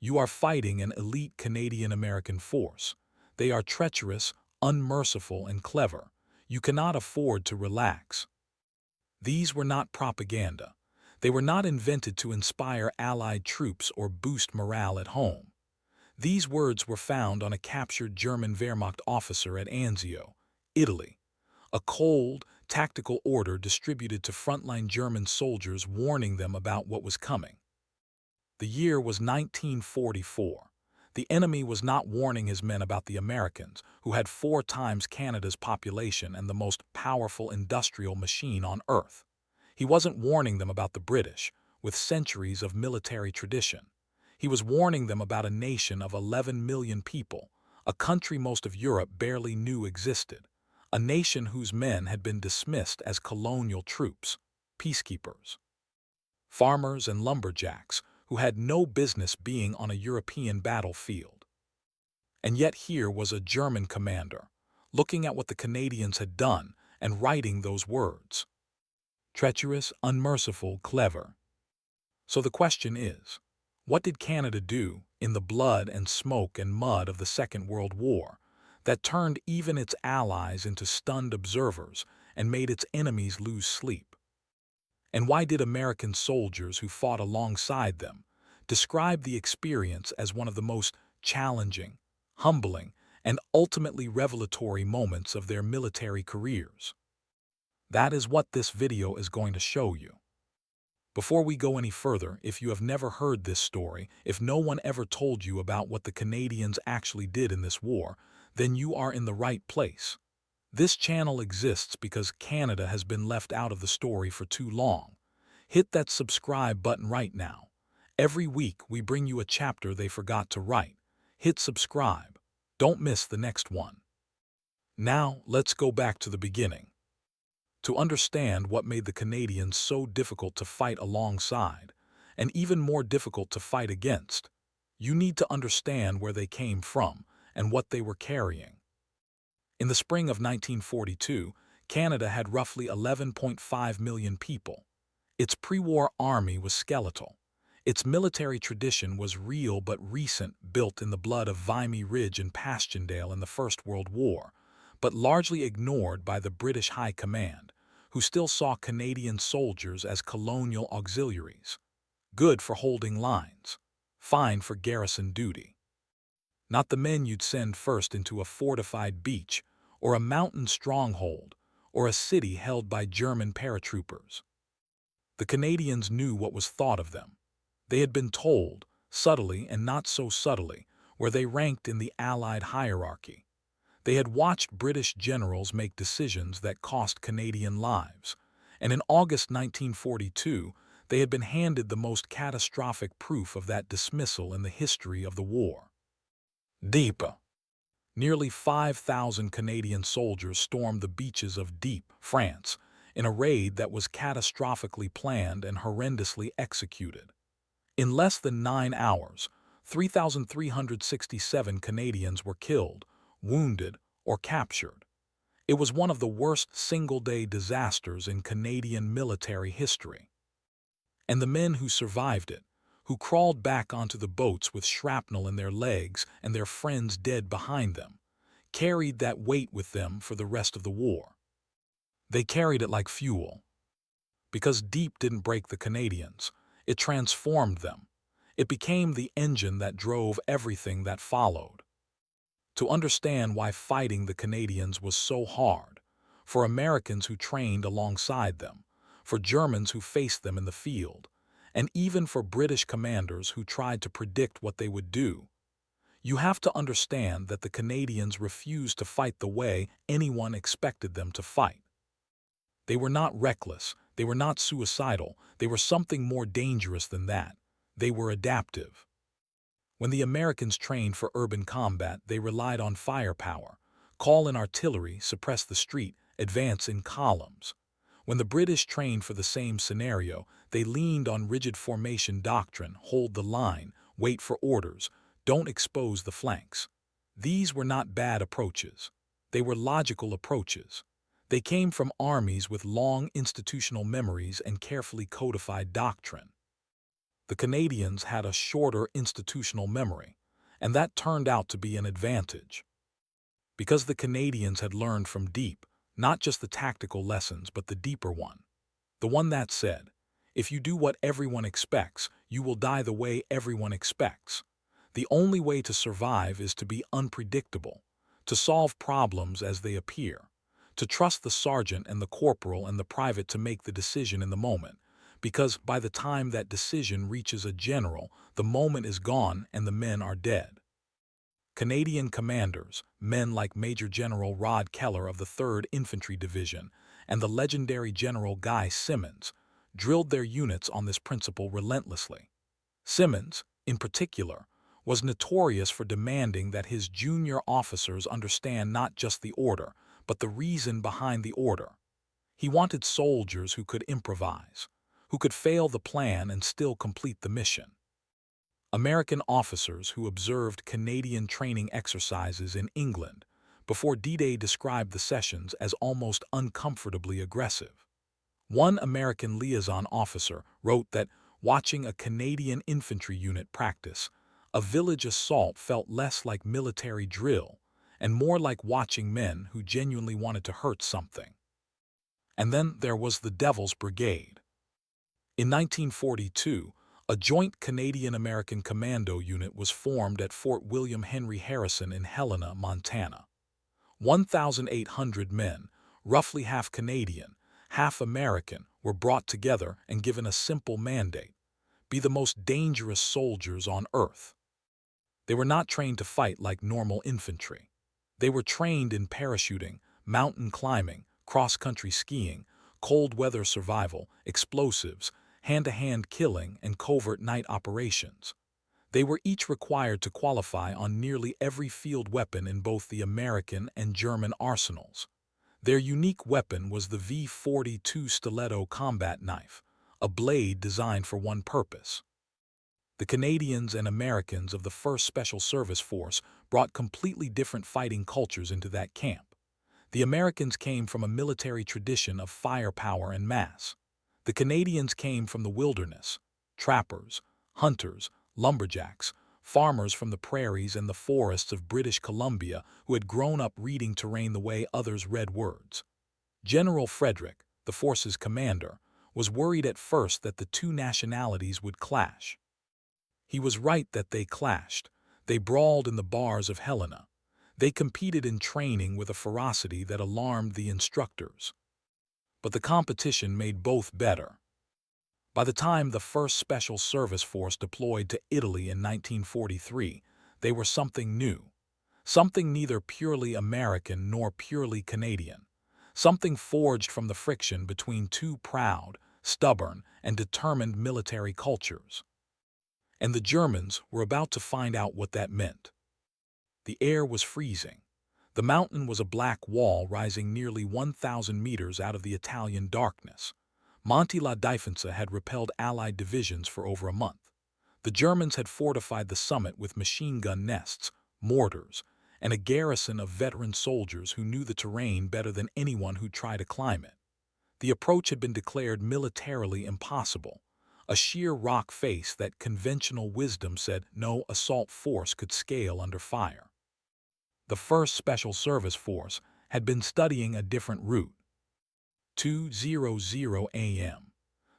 You are fighting an elite Canadian-American force. They are treacherous, unmerciful, and clever. You cannot afford to relax. These were not propaganda. They were not invented to inspire Allied troops or boost morale at home. These words were found on a captured German Wehrmacht officer at Anzio, Italy. A cold, tactical order distributed to frontline German soldiers warning them about what was coming. The year was 1944. The enemy was not warning his men about the Americans, who had 4 times Canada's population and the most powerful industrial machine on Earth. He wasn't warning them about the British, with centuries of military tradition. He was warning them about a nation of 11 million people, a country most of Europe barely knew existed, a nation whose men had been dismissed as colonial troops, peacekeepers. Farmers and lumberjacks who had no business being on a European battlefield. And yet here was a German commander, looking at what the Canadians had done and writing those words. Treacherous, unmerciful, clever. So the question is, what did Canada do in the blood and smoke and mud of the Second World War that turned even its allies into stunned observers and made its enemies lose sleep? And why did American soldiers who fought alongside them describe the experience as one of the most challenging, humbling, and ultimately revelatory moments of their military careers? That is what this video is going to show you. Before we go any further, if you have never heard this story, if no one ever told you about what the Canadians actually did in this war, then you are in the right place. This channel exists because Canada has been left out of the story for too long. Hit that subscribe button right now. Every week we bring you a chapter they forgot to write. Hit subscribe. Don't miss the next one. Now, let's go back to the beginning. To understand what made the Canadians so difficult to fight alongside, and even more difficult to fight against, you need to understand where they came from and what they were carrying. In the spring of 1942, Canada had roughly 11.5 million people. Its pre-war army was skeletal. Its military tradition was real but recent, built in the blood of Vimy Ridge and Passchendaele in the First World War, but largely ignored by the British High Command, who still saw Canadian soldiers as colonial auxiliaries, good for holding lines, fine for garrison duty. Not the men you'd send first into a fortified beach, or a mountain stronghold, or a city held by German paratroopers. The Canadians knew what was thought of them. They had been told, subtly and not so subtly, where they ranked in the Allied hierarchy. They had watched British generals make decisions that cost Canadian lives, and in August 1942, they had been handed the most catastrophic proof of that dismissal in the history of the war. Dieppe. Nearly 5,000 Canadian soldiers stormed the beaches of Dieppe, France, in a raid that was catastrophically planned and horrendously executed. In less than 9 hours, 3,367 Canadians were killed, wounded, or captured. It was one of the worst single-day disasters in Canadian military history. And the men who survived it, who crawled back onto the boats with shrapnel in their legs and their friends dead behind them, carried that weight with them for the rest of the war. They carried it like fuel. Because Dieppe didn't break the Canadians, it transformed them. It became the engine that drove everything that followed. To understand why fighting the Canadians was so hard, for Americans who trained alongside them, for Germans who faced them in the field, and even for British commanders who tried to predict what they would do, you have to understand that the Canadians refused to fight the way anyone expected them to fight. They were not reckless, they were not suicidal, they were something more dangerous than that. They were adaptive. When the Americans trained for urban combat, they relied on firepower, call in artillery, suppress the street, advance in columns. When the British trained for the same scenario, they leaned on rigid formation doctrine, hold the line, wait for orders, don't expose the flanks. These were not bad approaches. They were logical approaches. They came from armies with long institutional memories and carefully codified doctrine. The Canadians had a shorter institutional memory, and that turned out to be an advantage. Because the Canadians had learned from deep, not just the tactical lessons, but the deeper one. The one that said, if you do what everyone expects, you will die the way everyone expects. The only way to survive is to be unpredictable, to solve problems as they appear, to trust the sergeant and the corporal and the private to make the decision in the moment, because by the time that decision reaches a general, the moment is gone and the men are dead. Canadian commanders, men like Major General Rod Keller of the 3rd Infantry Division and the legendary General Guy Simmons, drilled their units on this principle relentlessly. Simmons, in particular, was notorious for demanding that his junior officers understand not just the order, but the reason behind the order. He wanted soldiers who could improvise, who could fail the plan and still complete the mission. American officers who observed Canadian training exercises in England before D-Day described the sessions as almost uncomfortably aggressive. One American liaison officer wrote that watching a Canadian infantry unit practice, a village assault felt less like military drill and more like watching men who genuinely wanted to hurt something. And then there was the Devil's Brigade. In 1942, a joint Canadian-American commando unit was formed at Fort William Henry Harrison in Helena, Montana. 1,800 men, roughly half Canadian, half American, were brought together and given a simple mandate: be the most dangerous soldiers on earth. They were not trained to fight like normal infantry. They were trained in parachuting, mountain climbing, cross-country skiing, cold weather survival, explosives, hand-to-hand killing, and covert night operations. They were each required to qualify on nearly every field weapon in both the American and German arsenals. Their unique weapon was the V-42 stiletto combat knife, a blade designed for one purpose. The Canadians and Americans of the 1st Special Service Force brought completely different fighting cultures into that camp. The Americans came from a military tradition of firepower and mass. The Canadians came from the wilderness: trappers, hunters, lumberjacks, farmers from the prairies and the forests of British Columbia who had grown up reading terrain the way others read words. General Frederick, the force's commander, was worried at first that the two nationalities would clash. He was right that they clashed. They brawled in the bars of Helena. They competed in training with a ferocity that alarmed the instructors. But the competition made both better. By the time the 1st Special Service Force deployed to Italy in 1943, they were something new. Something neither purely American nor purely Canadian. Something forged from the friction between two proud, stubborn, and determined military cultures. And the Germans were about to find out what that meant. The air was freezing. The mountain was a black wall rising nearly 1,000 meters out of the Italian darkness. Monte la Difensa had repelled Allied divisions for over a month. The Germans had fortified the summit with machine gun nests, mortars, and a garrison of veteran soldiers who knew the terrain better than anyone who'd try to climb it. The approach had been declared militarily impossible, a sheer rock face that conventional wisdom said no assault force could scale under fire. The 1st Special Service Force had been studying a different route. 2:00 a.m.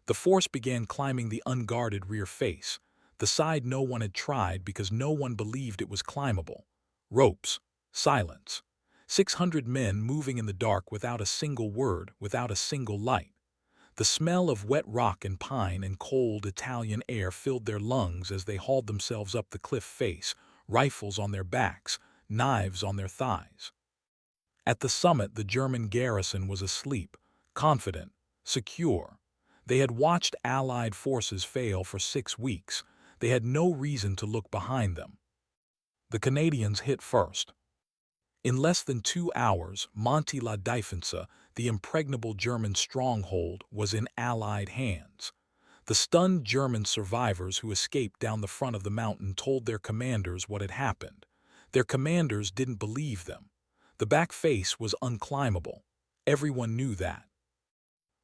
The force began climbing the unguarded rear face, the side no one had tried because no one believed it was climbable. Ropes, silence. 600 men moving in the dark without a single word, without a single light. The smell of wet rock and pine and cold Italian air filled their lungs as they hauled themselves up the cliff face, rifles on their backs, knives on their thighs. At the summit, the German garrison was asleep, confident, secure. They had watched Allied forces fail for 6 weeks. They had no reason to look behind them. The Canadians hit first. In less than 2 hours, Monte la Difensa, the impregnable German stronghold, was in Allied hands. The stunned German survivors who escaped down the front of the mountain told their commanders what had happened. Their commanders didn't believe them. The back face was unclimbable. Everyone knew that.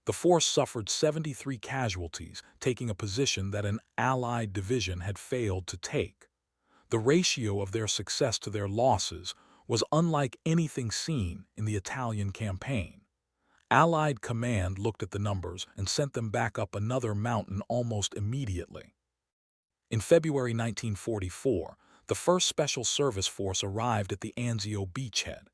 The force suffered 73 casualties, taking a position that an Allied division had failed to take. The ratio of their success to their losses was unlike anything seen in the Italian campaign. Allied command looked at the numbers and sent them back up another mountain almost immediately. In February 1944, the 1st Special Service Force arrived at the Anzio beachhead.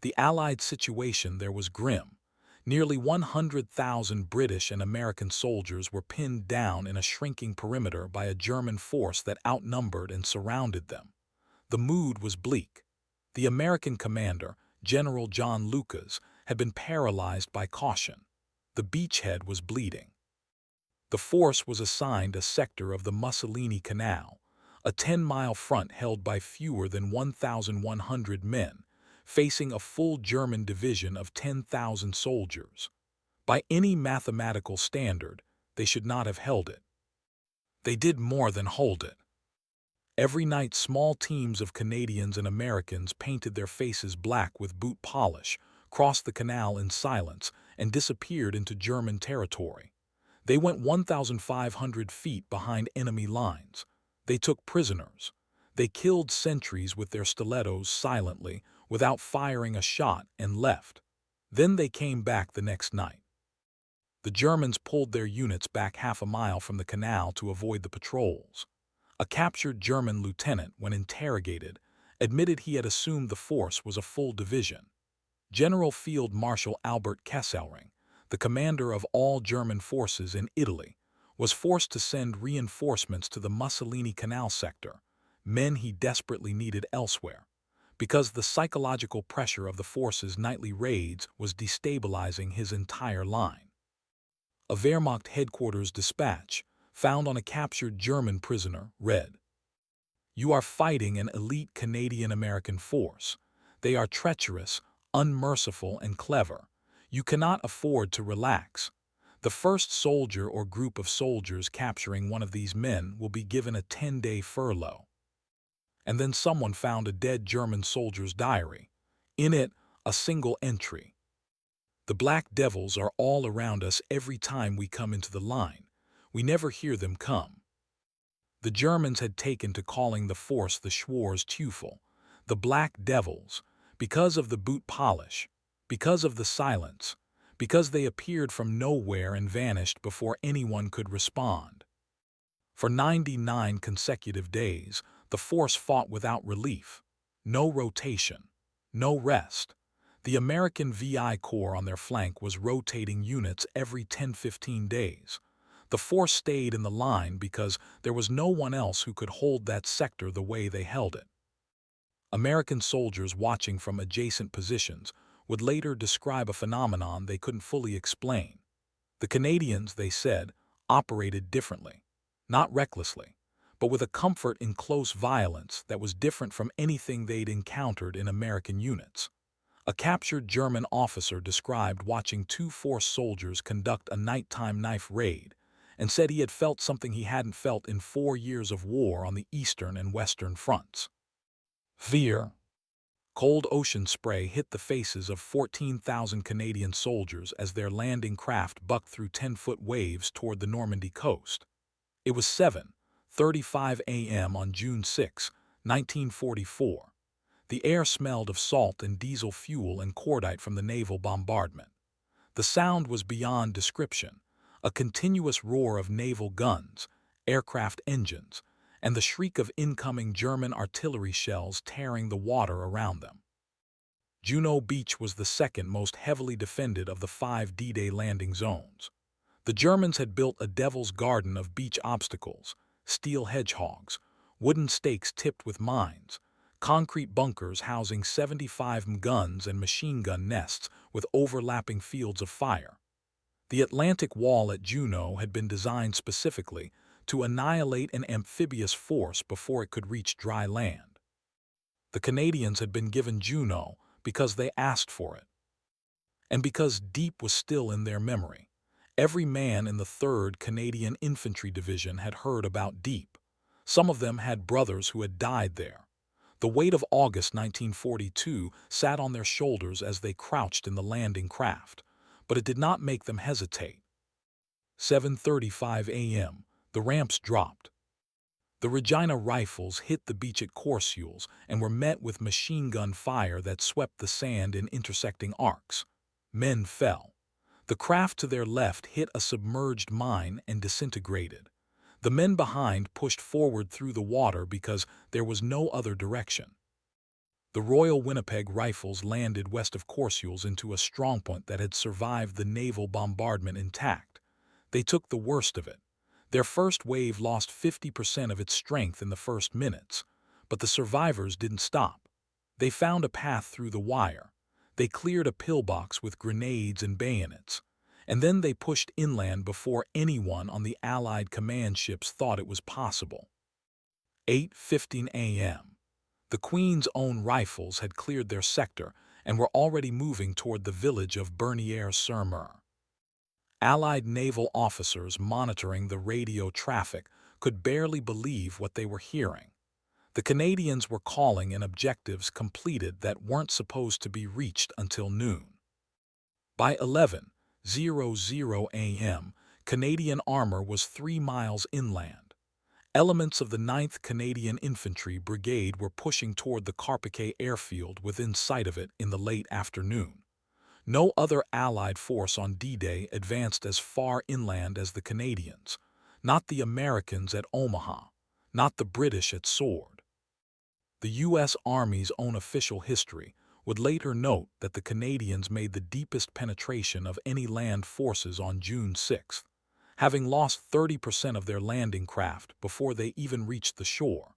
The Allied situation there was grim. Nearly 100,000 British and American soldiers were pinned down in a shrinking perimeter by a German force that outnumbered and surrounded them. The mood was bleak. The American commander, General John Lucas, had been paralyzed by caution. The beachhead was bleeding. The force was assigned a sector of the Mussolini Canal, a 10-mile front held by fewer than 1,100 men, facing a full German division of 10,000 soldiers. By any mathematical standard, they should not have held it. They did more than hold it. Every night, small teams of Canadians and Americans painted their faces black with boot polish, crossed the canal in silence, and disappeared into German territory. They went 1,500 feet behind enemy lines. They took prisoners. They killed sentries with their stilettos silently, without firing a shot, and left. Then they came back the next night. The Germans pulled their units back half a mile from the canal to avoid the patrols. A captured German lieutenant, when interrogated, admitted he had assumed the force was a full division. General Field Marshal Albert Kesselring, the commander of all German forces in Italy, was forced to send reinforcements to the Mussolini Canal sector, men he desperately needed elsewhere, because the psychological pressure of the force's nightly raids was destabilizing his entire line. A Wehrmacht headquarters dispatch, found on a captured German prisoner, read, "You are fighting an elite Canadian-American force. They are treacherous, unmerciful, and clever. You cannot afford to relax. The first soldier or group of soldiers capturing one of these men will be given a 10-day furlough." And then someone found a dead German soldier's diary. In it, a single entry. "The black devils are all around us every time we come into the line. We never hear them come." The Germans had taken to calling the force the Schwarzteufel, the Black Devils, because of the boot polish, because of the silence, because they appeared from nowhere and vanished before anyone could respond. For 99 consecutive days, the force fought without relief. No rotation, no rest. The American VI Corps on their flank was rotating units every 10-15 days. The force stayed in the line because there was no one else who could hold that sector the way they held it. American soldiers watching from adjacent positions would later describe a phenomenon they couldn't fully explain. The Canadians, they said, operated differently, not recklessly, but with a comfort in close violence that was different from anything they'd encountered in American units. A captured German officer described watching two force soldiers conduct a nighttime knife raid, and said he had felt something he hadn't felt in 4 years of war on the eastern and western fronts. Fear. Cold ocean spray hit the faces of 14,000 Canadian soldiers as their landing craft bucked through 10-foot waves toward the Normandy coast. It was 7:35 a.m. on June 6, 1944. The air smelled of salt and diesel fuel and cordite from the naval bombardment. The sound was beyond description, a continuous roar of naval guns, aircraft engines, and the shriek of incoming German artillery shells tearing the water around them. Juno Beach was the second most heavily defended of the 5 D-Day landing zones. The Germans had built a devil's garden of beach obstacles, steel hedgehogs, wooden stakes tipped with mines, concrete bunkers housing 75 guns and machine gun nests with overlapping fields of fire. The Atlantic Wall at Juno had been designed specifically to annihilate an amphibious force before it could reach dry land. The Canadians had been given Juno because they asked for it, and because deep was still in their memory. Every man in the 3rd Canadian Infantry Division had heard about deep. Some of them had brothers who had died there. The weight of August 1942 sat on their shoulders as they crouched in the landing craft, but it did not make them hesitate. 7:35 a.m., the ramps dropped. The Regina rifles hit the beach at Corsules and were met with machine gun fire that swept the sand in intersecting arcs. Men fell. The craft to their left hit a submerged mine and disintegrated. The men behind pushed forward through the water because there was no other direction. The Royal Winnipeg Rifles landed west of Corsules into a strongpoint that had survived the naval bombardment intact. They took the worst of it. Their first wave lost 50% of its strength in the first minutes, but the survivors didn't stop. They found a path through the wire. They cleared a pillbox with grenades and bayonets, and then they pushed inland before anyone on the Allied command ships thought it was possible. 8:15 a.m. The Queen's Own Rifles had cleared their sector and were already moving toward the village of Bernières-sur-Mer. Allied naval officers monitoring the radio traffic could barely believe what they were hearing. The Canadians were calling in objectives completed that weren't supposed to be reached until noon. By 11:00 a.m., Canadian armor was 3 miles inland. Elements of the 9th Canadian Infantry Brigade were pushing toward the Carpiquet airfield within sight of it in the late afternoon. No other Allied force on D-Day advanced as far inland as the Canadians, not the Americans at Omaha, not the British at Sword. The U.S. Army's own official history would later note that the Canadians made the deepest penetration of any land forces on June 6, having lost 30% of their landing craft before they even reached the shore,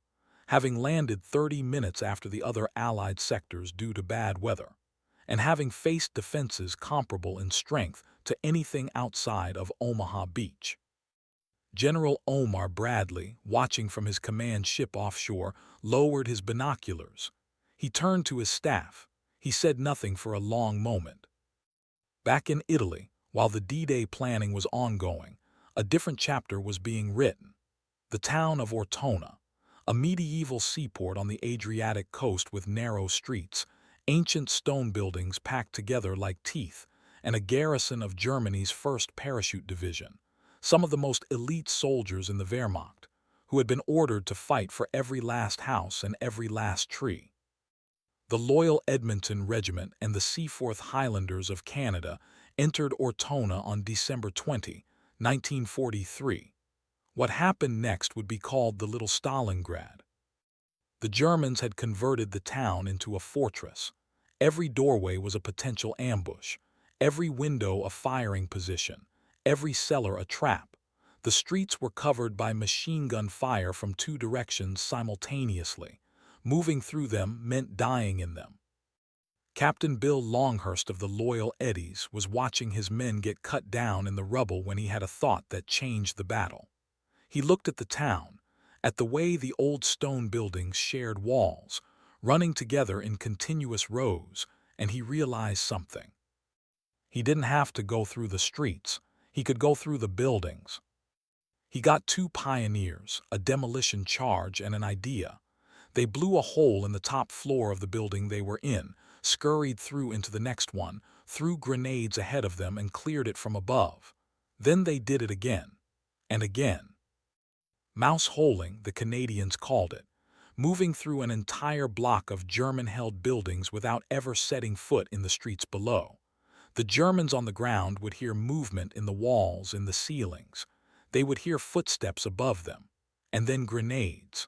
having landed 30 minutes after the other Allied sectors due to bad weather, and having faced defenses comparable in strength to anything outside of Omaha Beach. General Omar Bradley, watching from his command ship offshore, lowered his binoculars. He turned to his staff. He said nothing for a long moment. Back in Italy, while the D-Day planning was ongoing, a different chapter was being written. The town of Ortona, a medieval seaport on the Adriatic coast with narrow streets, ancient stone buildings packed together like teeth, and a garrison of Germany's 1st Parachute Division, some of the most elite soldiers in the Wehrmacht, who had been ordered to fight for every last house and every last tree. The Loyal Edmonton Regiment and the Seaforth Highlanders of Canada entered Ortona on December 20, 1943. What happened next would be called the Little Stalingrad. The Germans had converted the town into a fortress. Every doorway was a potential ambush, every window a firing position, every cellar a trap. The streets were covered by machine gun fire from 2 directions simultaneously. Moving through them meant dying in them. Captain Bill Longhurst of the Loyal Eddies was watching his men get cut down in the rubble when he had a thought that changed the battle. He looked at the town, at the way the old stone buildings shared walls, running together in continuous rows, and he realized something. He didn't have to go through the streets. He could go through the buildings. He got 2 pioneers, a demolition charge, and an idea. They blew a hole in the top floor of the building they were in, scurried through into the next one, threw grenades ahead of them and cleared it from above. Then they did it again, and again. Mouse-holing, the Canadians called it, moving through an entire block of German-held buildings without ever setting foot in the streets below. The Germans on the ground would hear movement in the walls, in the ceilings. They would hear footsteps above them, and then grenades.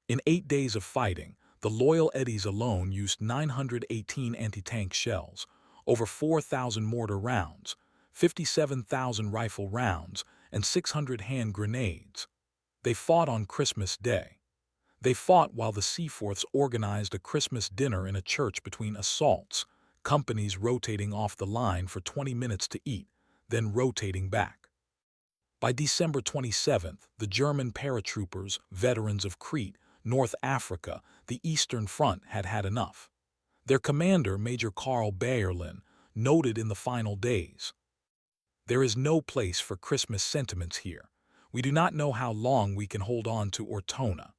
In 8 days of fighting, the Loyal Eddies alone used 918 anti-tank shells, over 4,000 mortar rounds, 57,000 rifle rounds, and 600 hand grenades. They fought on Christmas Day. They fought while the Seaforths organized a Christmas dinner in a church between assaults, companies rotating off the line for 20 minutes to eat, then rotating back. By December 27th, the German paratroopers, veterans of Crete, North Africa, the Eastern Front had had enough. Their commander, Major Karl Bayerlin, noted in the final days, "There is no place for Christmas sentiments here. We do not know how long we can hold on to Ortona."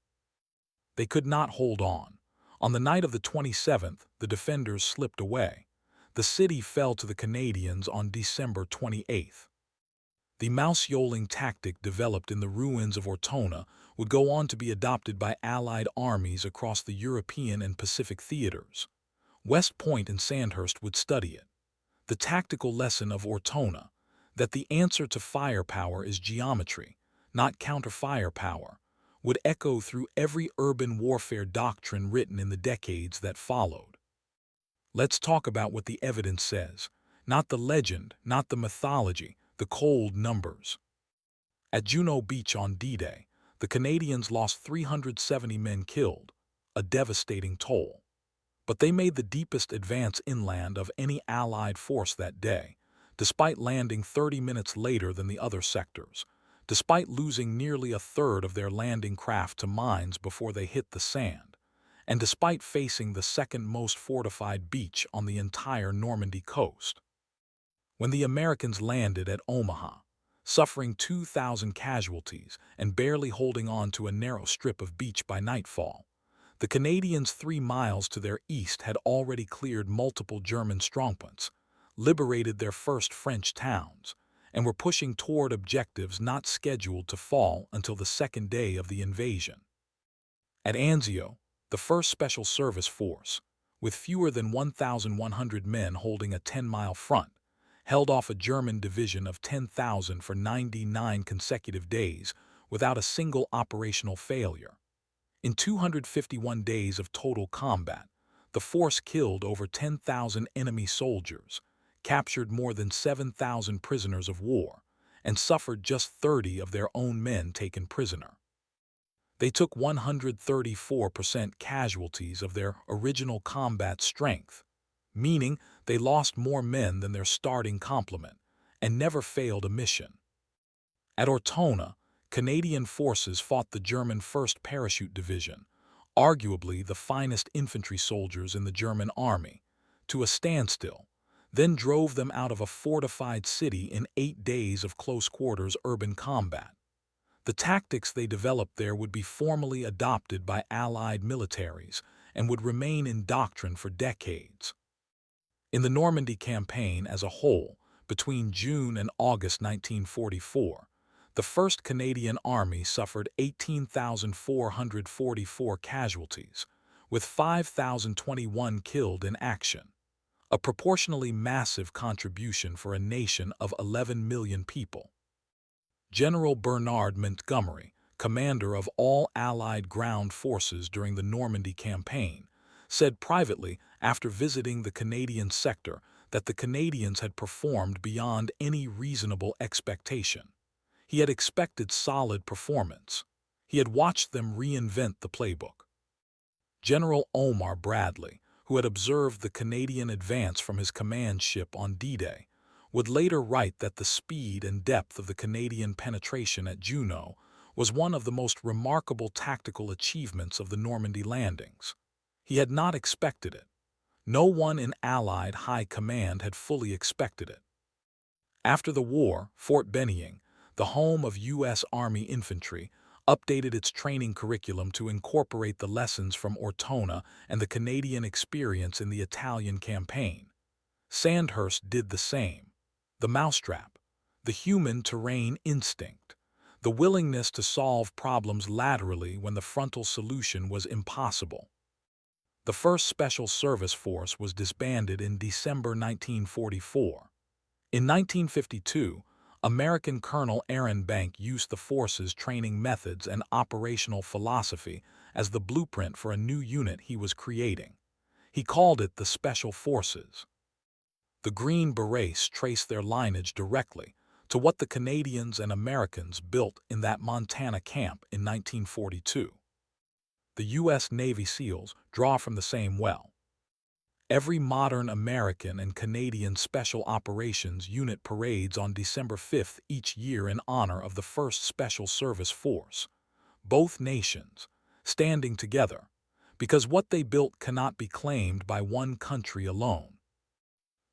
They could not hold on. On the night of the 27th, the defenders slipped away. The city fell to the Canadians on December 28th. The mouse-yoling tactic developed in the ruins of Ortona would go on to be adopted by Allied armies across the European and Pacific theaters. West Point and Sandhurst would study it. The tactical lesson of Ortona, that the answer to firepower is geometry, not counter-firepower, would echo through every urban warfare doctrine written in the decades that followed. Let's talk about what the evidence says, not the legend, not the mythology, the cold numbers. At Juno Beach on D-Day, the Canadians lost 370 men killed, a devastating toll. But they made the deepest advance inland of any Allied force that day, despite landing 30 minutes later than the other sectors, despite losing nearly a third of their landing craft to mines before they hit the sand, and despite facing the second most fortified beach on the entire Normandy coast. When the Americans landed at Omaha, suffering 2,000 casualties and barely holding on to a narrow strip of beach by nightfall, the Canadians 3 miles to their east had already cleared multiple German strongpoints, liberated their first French towns, and were pushing toward objectives not scheduled to fall until the second day of the invasion. At Anzio, the 1st Special Service Force, with fewer than 1,100 men holding a 10-mile front, held off a German division of 10,000 for 99 consecutive days without a single operational failure. In 251 days of total combat, the force killed over 10,000 enemy soldiers, captured more than 7,000 prisoners of war, and suffered just 30 of their own men taken prisoner. They took 134% casualties of their original combat strength, meaning they lost more men than their starting complement, and never failed a mission. At Ortona, Canadian forces fought the German 1st Parachute Division, arguably the finest infantry soldiers in the German army, to a standstill, then drove them out of a fortified city in 8 days of close-quarters urban combat. The tactics they developed there would be formally adopted by Allied militaries and would remain in doctrine for decades. In the Normandy campaign as a whole, between June and August 1944, the 1st Canadian Army suffered 18,444 casualties, with 5,021 killed in action, a proportionally massive contribution for a nation of 11 million people. General Bernard Montgomery, commander of all Allied ground forces during the Normandy campaign, said privately after visiting the Canadian sector that the Canadians had performed beyond any reasonable expectation. He had expected solid performance. He had watched them reinvent the playbook. General Omar Bradley, who had observed the Canadian advance from his command ship on D-Day, would later write that the speed and depth of the Canadian penetration at Juno was one of the most remarkable tactical achievements of the Normandy landings. He had not expected it. No one in Allied high command had fully expected it. After the war, Fort Benning, the home of U.S. Army infantry, updated its training curriculum to incorporate the lessons from Ortona and the Canadian experience in the Italian campaign. Sandhurst did the same. The mousetrap, the human terrain instinct, the willingness to solve problems laterally when the frontal solution was impossible. The 1st Special Service Force was disbanded in December 1944. In 1952, American Colonel Aaron Bank used the force's training methods and operational philosophy as the blueprint for a new unit he was creating. He called it the Special Forces. The Green Berets traced their lineage directly to what the Canadians and Americans built in that Montana camp in 1942. The U.S. Navy SEALs draw from the same well. Every modern American and Canadian Special Operations Unit parades on December 5th each year in honor of the 1st Special Service Force, both nations standing together, because what they built cannot be claimed by one country alone.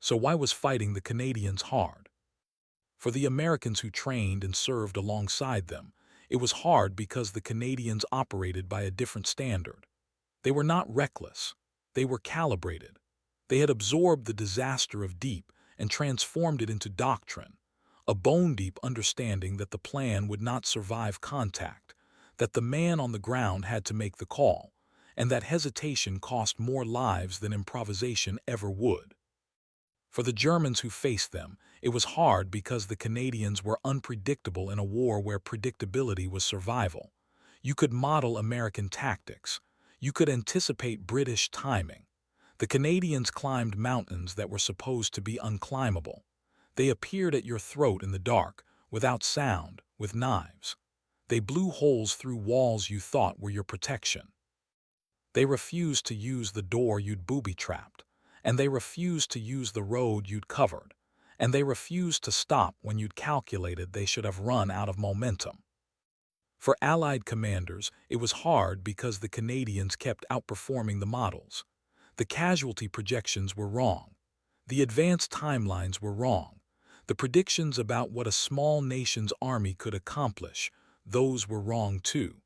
So why was fighting the Canadians hard? For the Americans who trained and served alongside them, it was hard because the Canadians operated by a different standard. They were not reckless. They were calibrated. They had absorbed the disaster of deep and transformed it into doctrine, a bone-deep understanding that the plan would not survive contact, that the man on the ground had to make the call, and that hesitation cost more lives than improvisation ever would. For the Germans who faced them, it was hard because the Canadians were unpredictable in a war where predictability was survival. You could model American tactics. You could anticipate British timing. The Canadians climbed mountains that were supposed to be unclimbable. They appeared at your throat in the dark, without sound, with knives. They blew holes through walls you thought were your protection. They refused to use the door you'd booby-trapped, and they refused to use the road you'd covered, and they refused to stop when you'd calculated they should have run out of momentum. For Allied commanders, it was hard because the Canadians kept outperforming the models. The casualty projections were wrong. The advanced timelines were wrong. The predictions about what a small nation's army could accomplish, those were wrong too.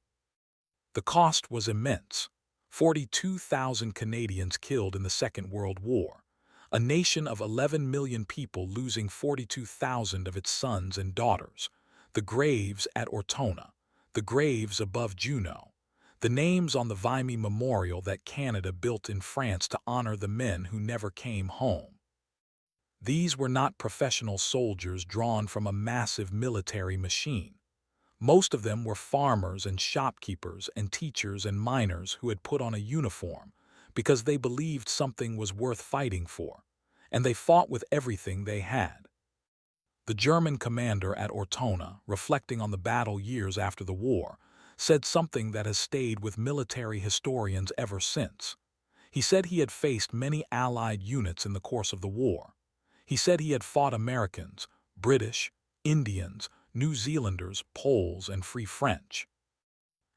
The cost was immense. 42,000 Canadians killed in the Second World War. A nation of 11 million people losing 42,000 of its sons and daughters. The graves at Ortona. The graves above Juno. The names on the Vimy Memorial that Canada built in France to honor the men who never came home. These were not professional soldiers drawn from a massive military machine. Most of them were farmers and shopkeepers and teachers and miners who had put on a uniform because they believed something was worth fighting for, and they fought with everything they had. The German commander at Ortona, reflecting on the battle years after the war, said something that has stayed with military historians ever since. He said he had faced many Allied units in the course of the war. He said he had fought Americans, British, Indians, New Zealanders, Poles, and Free French.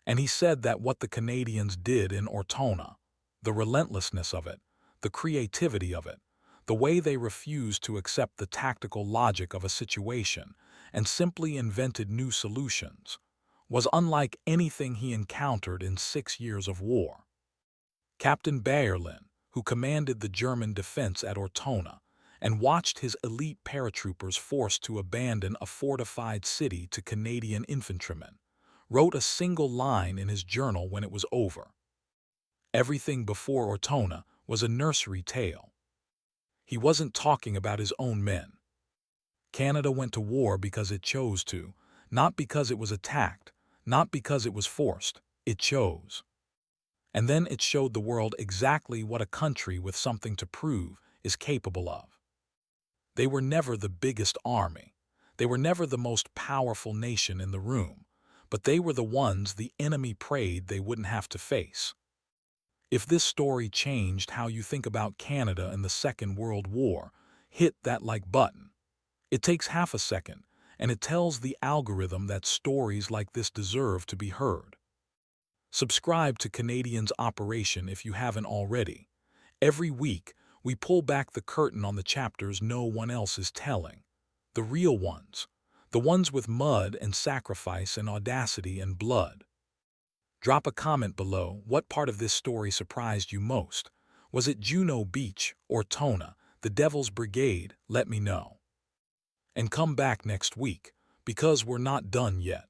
And he said that what the Canadians did in Ortona, the relentlessness of it, the creativity of it, the way they refused to accept the tactical logic of a situation and simply invented new solutions, was unlike anything he encountered in 6 years of war. Captain Bayerlin, who commanded the German defense at Ortona, and watched his elite paratroopers forced to abandon a fortified city to Canadian infantrymen, wrote a single line in his journal when it was over. Everything before Ortona was a nursery tale. He wasn't talking about his own men. Canada went to war because it chose to, not because it was attacked, not because it was forced. It chose. And then it showed the world exactly what a country with something to prove is capable of. They were never the biggest army. They were never the most powerful nation in the room, but they were the ones the enemy prayed they wouldn't have to face. If this story changed how you think about Canada in the Second World War, hit that like button. It takes half a second, and it tells the algorithm that stories like this deserve to be heard. Subscribe to Canadians Operation if you haven't already. Every week, we pull back the curtain on the chapters no one else is telling. The real ones. The ones with mud and sacrifice and audacity and blood. Drop a comment below. What part of this story surprised you most? Was it Juno Beach, Ortona, the Devil's Brigade? Let me know. And come back next week, because we're not done yet.